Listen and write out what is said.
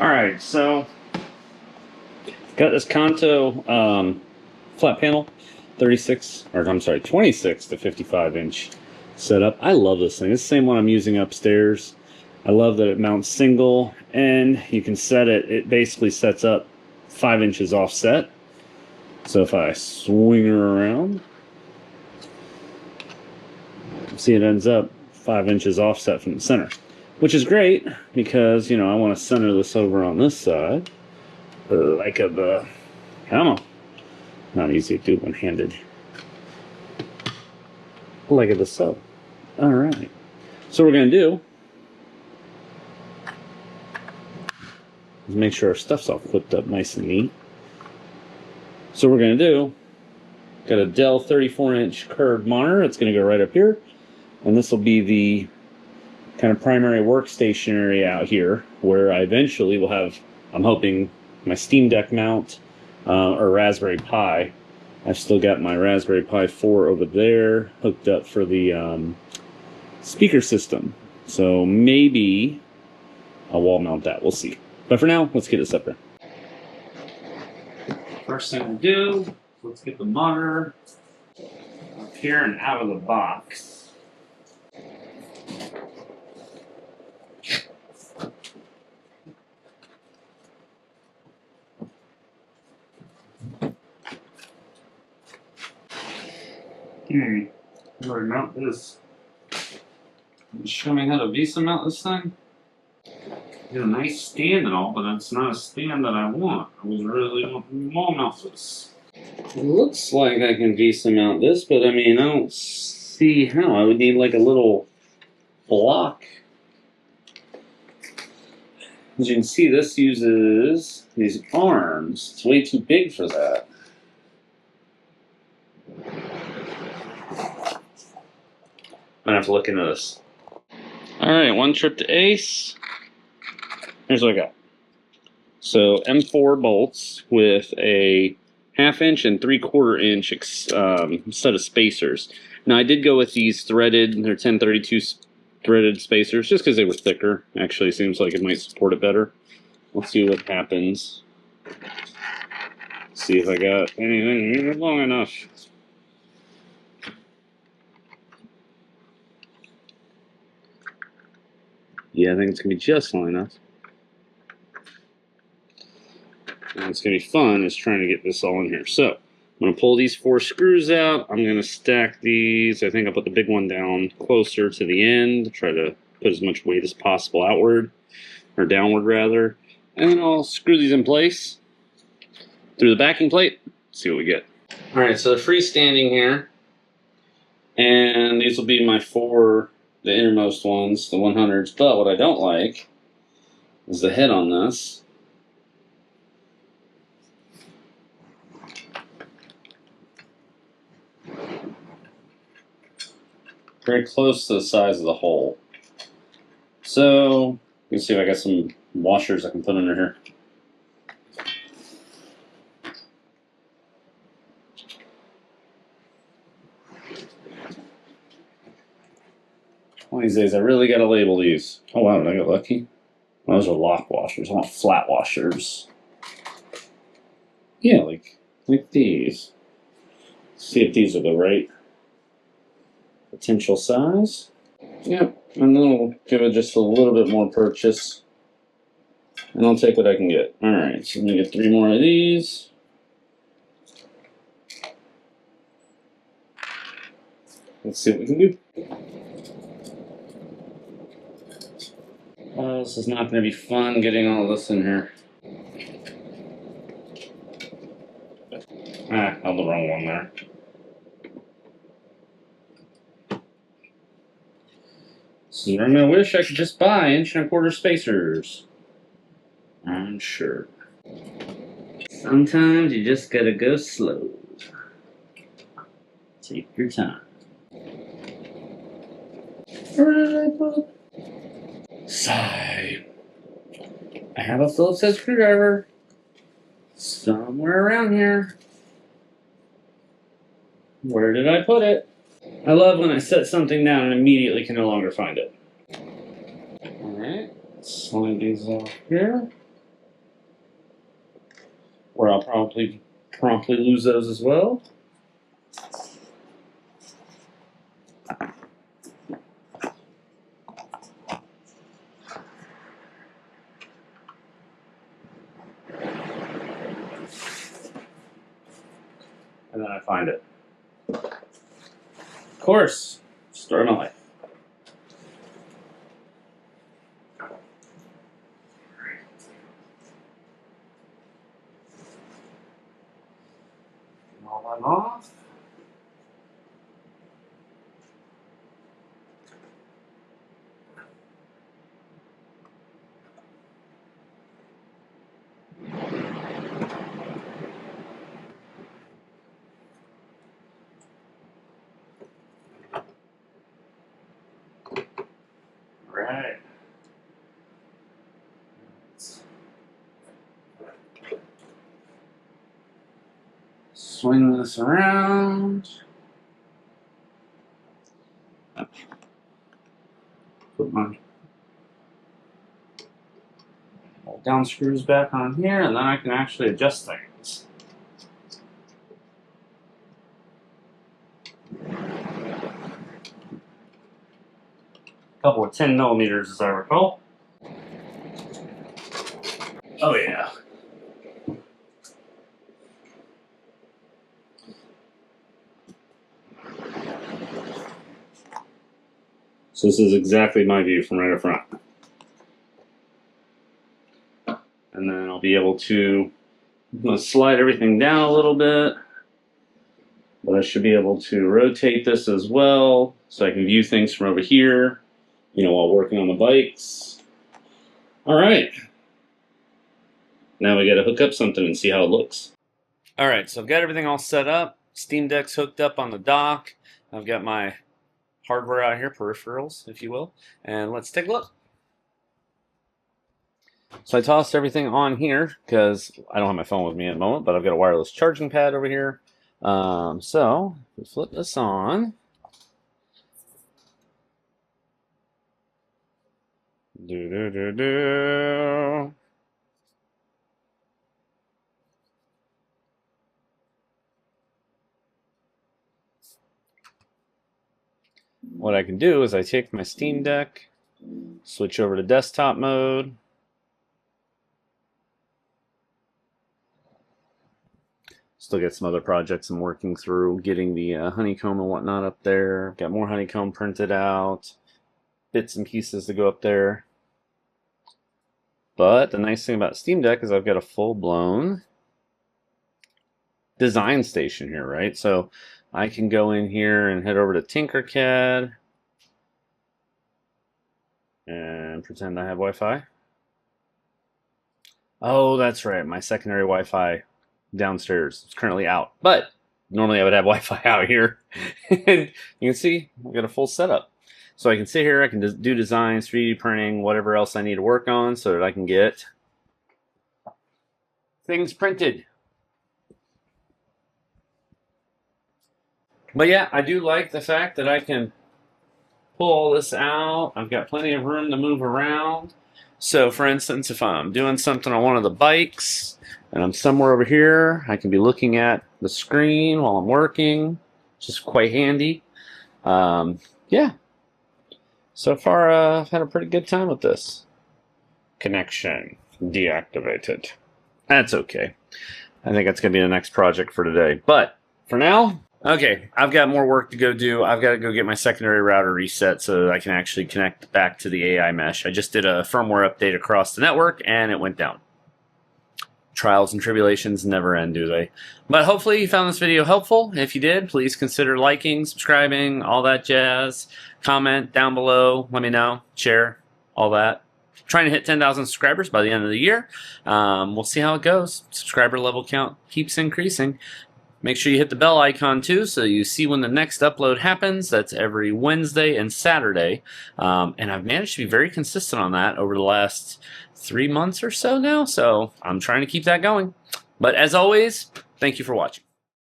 Alright, so got this Kanto flat panel, 36, or I'm sorry, 26 to 55 inch setup. I love this thing. It's the same one I'm using upstairs. I love that it mounts single and you can set it. It basically sets up 5 inches offset. So if I swing her around, see it ends up 5 inches offset from the center, which is great because, you know, I want to center this over on this side like a, I don't know, not easy to do one-handed. Like it so. All right. So what we're going to do is make sure our stuff's all flipped up nice and neat. So what we're going to do, got a Dell 34-inch curved monitor. It's going to go right up here. And this will be the kind of primary workstation area out here where I eventually will have, I'm hoping, my Steam Deck mount or Raspberry Pi. I've still got my Raspberry Pi 4 over there hooked up for the speaker system. So maybe I'll wall mount that. We'll see. But for now, let's get this up there. First thing we'll do, let's get the monitor up here and out of the box. How do I mount this? Show me how to VESA mount this thing? Got a nice stand and all, but that's not a stand that I want. I was really wanting to wall mount this. It looks like I can VESA mount this, but I mean, I don't see how. I would need like a little block. As you can see, this uses these arms. It's way too big for that. I'm gonna have to look into this. Alright, one trip to Ace. Here's what I got. So M4 bolts with a 1/2 inch and 3/4 inch set of spacers. Now I did go with these threaded, they're 1032 threaded spacers just because they were thicker. Actually seems like it might support it better. Let's see what happens. See if I got anything long enough. Yeah, I think it's going to be just long enough. And what's going to be fun is trying to get this all in here. So, I'm going to pull these 4 screws out. I'm going to stack these. I think I'll put the big one down closer to the end. Try to put as much weight as possible outward, or downward rather. And then I'll screw these in place through the backing plate. See what we get. Alright, so they're freestanding here. And these will be my 4, the innermost ones, the 100s. But what I don't like is the head on this. Very close to the size of the hole. So, let me see if I got some washers I can put under here. One of these days, I really got to label these. Oh wow, did I get lucky? Well, those are lock washers. I want flat washers. Yeah, like these. See if these are the right potential size. Yep, and then we'll give it just a little bit more purchase. And I'll take what I can get. Alright, so I'm going to get 3 more of these. Let's see what we can do. Oh, this is not going to be fun getting all this in here. Ah, held the wrong one there. So I'm going to wish I could just buy 1.25" spacers. I'm sure. Sometimes you just gotta go slow. Take your time. Sigh. I have a Phillips head screwdriver somewhere around here. Where did I put it? I love when I set something down and immediately can no longer find it. Alright, slide these off here. where I'll probably promptly lose those as well. And then I find it. Of course, story of my life. All that off. Right. Swing this around. Put my down screws back on here, and then I can actually adjust things. A couple of 10 millimeters, as I recall. Oh yeah. So this is exactly my view from right up front. And then I'll be able to slide everything down a little bit. But I should be able to rotate this as well, so I can view things from over here, you know, while working on the bikes. All right. Now we got to hook up something and see how it looks. All right, so I've got everything all set up. Steam Deck's hooked up on the dock. I've got my hardware out here, peripherals, if you will. And let's take a look. So I tossed everything on here because I don't have my phone with me at the moment, but I've got a wireless charging pad over here. So we flip this on. What I can do is I take my Steam Deck, switch over to desktop mode. Still got some other projects I'm working through, getting the honeycomb and whatnot up there. Got more honeycomb printed out, bits and pieces to go up there. But the nice thing about Steam Deck is I've got a full-blown design station here, right? So I can go in here and head over to Tinkercad and pretend I have Wi-Fi. Oh, that's right. My secondary Wi-Fi downstairs is currently out, but normally I would have Wi-Fi out here. And you can see I've got a full setup. So I can sit here, I can do designs, 3D printing, whatever else I need to work on so that I can get things printed. But yeah, I do like the fact that I can pull all this out. I've got plenty of room to move around. So for instance, if I'm doing something on one of the bikes and I'm somewhere over here, I can be looking at the screen while I'm working, which is quite handy. Yeah. So far, I've had a pretty good time with this. Connection deactivated. That's okay. I think that's going to be the next project for today. But for now, okay, I've got more work to go do. I've got to go get my secondary router reset so that I can actually connect back to the AI mesh. I just did a firmware update across the network, and it went down. Trials and tribulations never end, do they? But hopefully you found this video helpful. If you did, please consider liking, subscribing, all that jazz. Comment down below. Let me know. Share. All that. Trying to hit 10,000 subscribers by the end of the year. We'll see how it goes. Subscriber level count keeps increasing. Make sure you hit the bell icon too so you see when the next upload happens. That's every Wednesday and Saturday. And I've managed to be very consistent on that over the last 3 months or so now. So I'm trying to keep that going. But as always, thank you for watching.